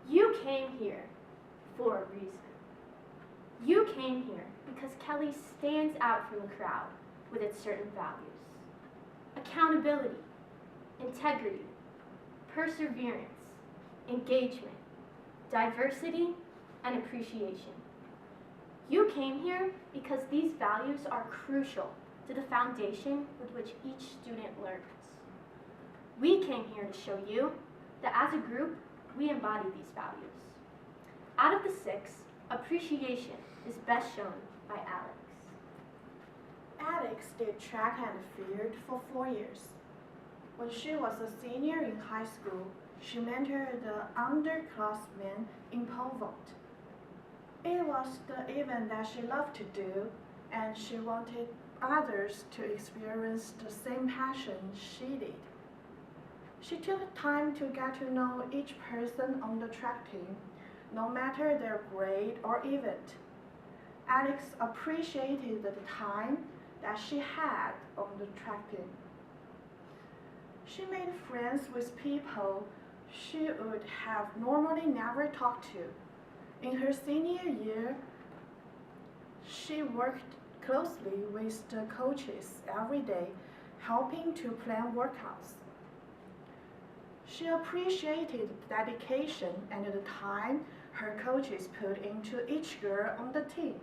You came here for a reason. You came here because Kelly stands out from the crowd with its certain values. Accountability, integrity, perseverance, engagement, diversity, and appreciation. You came here because these values are crucial to the foundation with which each student learns. We came here to show you that as a group, we embody these values. Out of the 6, appreciation is best shown by Alex. Alex did track and field for 4 years. When she was a senior in high school, she mentored the underclassmen in pole vault. It was the event that she loved to do, and she wanted others to experience the same passion she did. She took time to get to know each person on the track team, no matter their grade or event. Alex appreciated the time that she had on the track team. She made friends with people she would have normally never talked to. In her senior year, she worked closely with the coaches every day, helping to plan workouts. She appreciated the dedication and the time her coaches put into each girl on the team.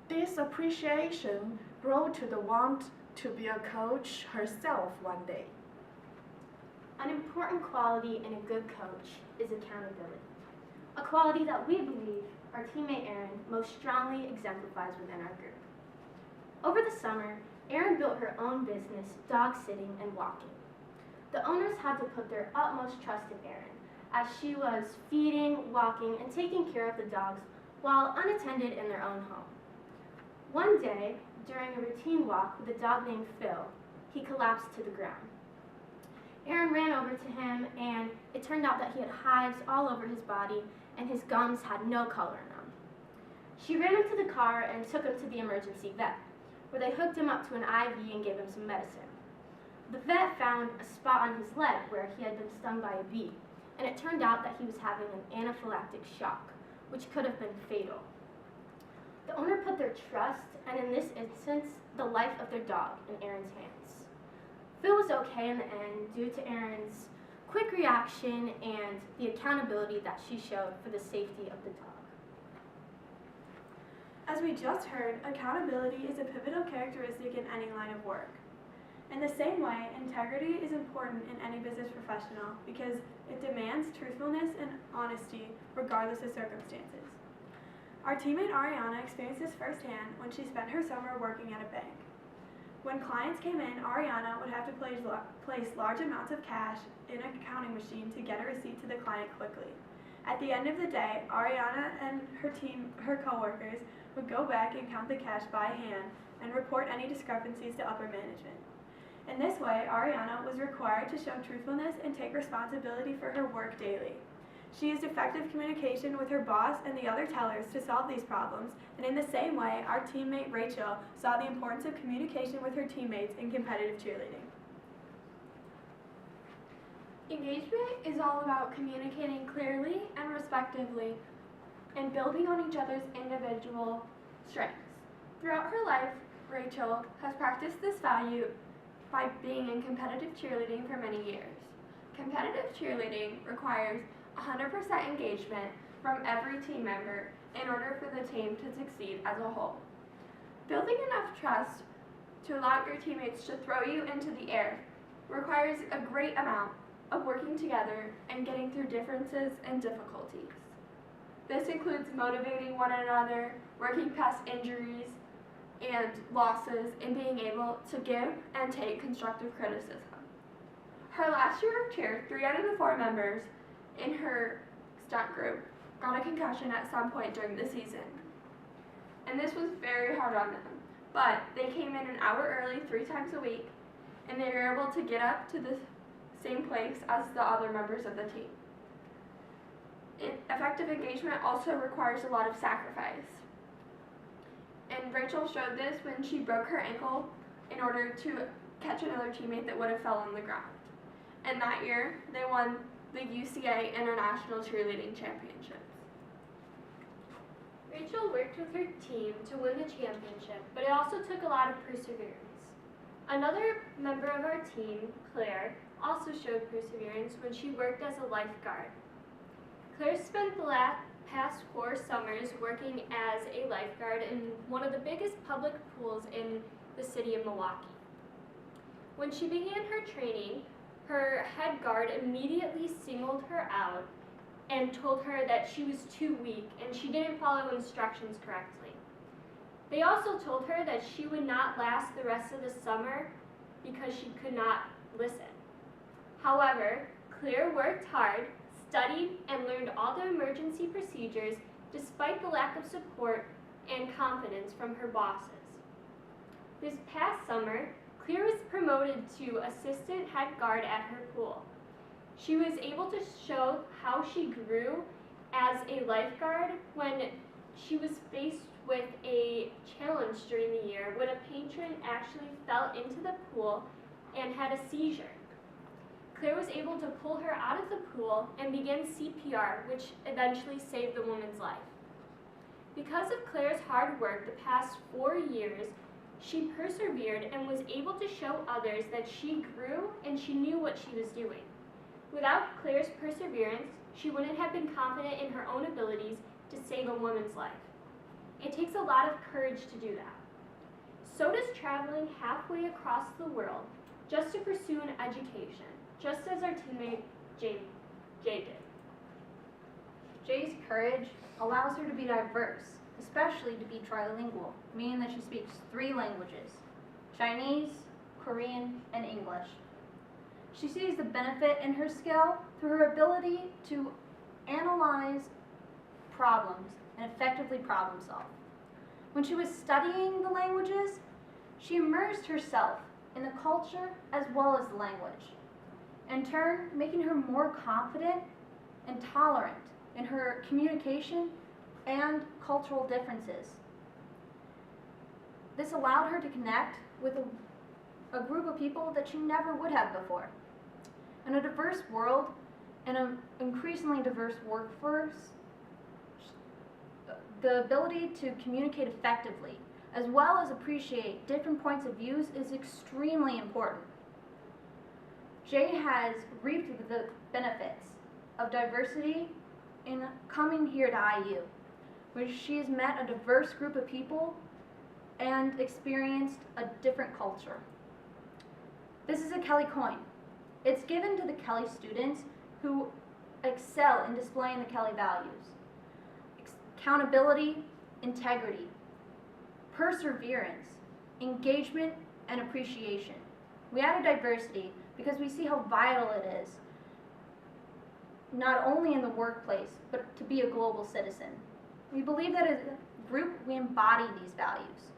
This appreciation grew to the want to be a coach herself one day. An important quality in a good coach is accountability, a quality that we believe our teammate Erin most strongly exemplifies within our group. Over the summer, Erin built her own business, dog sitting and walking. The owners had to put their utmost trust in Erin, as she was feeding, walking, and taking care of the dogs while unattended in their own home. One day, during a routine walk with a dog named Phil, he collapsed to the ground. Erin ran over to him, and it turned out that he had hives all over his body, and his gums had no color in them. She ran him to the car and took him to the emergency vet, where they hooked him up to an IV and gave him some medicine. The vet found a spot on his leg where he had been stung by a bee, and it turned out that he was having an anaphylactic shock, which could have been fatal. The owner put their trust, and in this instance, the life of their dog, in Erin's hands. Phil was okay in the end due to Erin's quick reaction and the accountability that she showed for the safety of the dog. As we just heard, accountability is a pivotal characteristic in any line of work. In the same way, integrity is important in any business professional because it demands truthfulness and honesty regardless of circumstances. Our teammate Ariana experienced this firsthand when she spent her summer working at a bank. When clients came in, Ariana would have to place large amounts of cash in a counting machine to get a receipt to the client quickly. At the end of the day, Ariana and her coworkers would go back and count the cash by hand and report any discrepancies to upper management. In this way, Ariana was required to show truthfulness and take responsibility for her work daily. She used effective communication with her boss and the other tellers to solve these problems, and in the same way, our teammate Rachel saw the importance of communication with her teammates in competitive cheerleading. Engagement is all about communicating clearly and respectively and building on each other's individual strengths. Throughout her life, Rachel has practiced this value by being in competitive cheerleading for many years. Competitive cheerleading requires 100% engagement from every team member in order for the team to succeed as a whole. Building enough trust to allow your teammates to throw you into the air requires a great amount of working together and getting through differences and difficulties. This includes motivating one another, working past injuries and losses, and being able to give and take constructive criticism. Her last year of cheer, 3 out of the 4 members in her stunt group got a concussion at some point during the season. And this was very hard on them, but they came in an hour early 3 times a week, and they were able to get up to the same place as the other members of the team. Effective engagement also requires a lot of sacrifice. And Rachel showed this when she broke her ankle in order to catch another teammate that would have fell on the ground. And that year, they won the UCA International Cheerleading Championships. Rachel worked with her team to win the championship, but it also took a lot of perseverance. Another member of our team, Claire, also showed perseverance when she worked as a lifeguard. Claire spent the past 4 summers working as a lifeguard in one of the biggest public pools in the city of Milwaukee. When she began her training, her head guard immediately singled her out and told her that she was too weak and she didn't follow instructions correctly. They also told her that she would not last the rest of the summer because she could not listen. However, Claire worked hard, studied, and learned all the emergency procedures despite the lack of support and confidence from her bosses. This past summer, Claire was promoted to assistant head guard at her pool. She was able to show how she grew as a lifeguard when she was faced with a challenge during the year when a patron actually fell into the pool and had a seizure. Claire was able to pull her out of the pool and begin CPR, which eventually saved the woman's life. Because of Claire's hard work the past 4 years, she persevered and was able to show others that she grew and she knew what she was doing. Without Claire's perseverance, she wouldn't have been confident in her own abilities to save a woman's life. It takes a lot of courage to do that. So does traveling halfway across the world just to pursue an education, just as our teammate Jay did. Jay's courage allows her to be diverse, especially to be trilingual, meaning that she speaks 3 languages: Chinese, Korean, and English. She sees the benefit in her skill through her ability to analyze problems and effectively problem solve. When she was studying the languages, she immersed herself in the culture as well as the language, in turn making her more confident and tolerant in her communication and cultural differences. This allowed her to connect with a group of people that she never would have before. In a diverse world and an increasingly diverse workforce, the ability to communicate effectively as well as appreciate different points of views is extremely important. Jay has reaped the benefits of diversity in coming here to IU, where she has met a diverse group of people and experienced a different culture. This is a Kelly coin. It's given to the Kelly students who excel in displaying the Kelly values: accountability, integrity, perseverance, engagement, and appreciation. We added diversity because we see how vital it is, not only in the workplace, but to be a global citizen. We believe that as a group, we embody these values.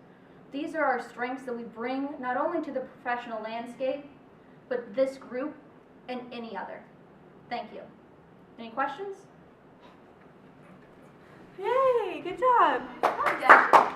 These are our strengths that we bring not only to the professional landscape, but this group and any other. Thank you. Any questions? Yay, good job. Good job.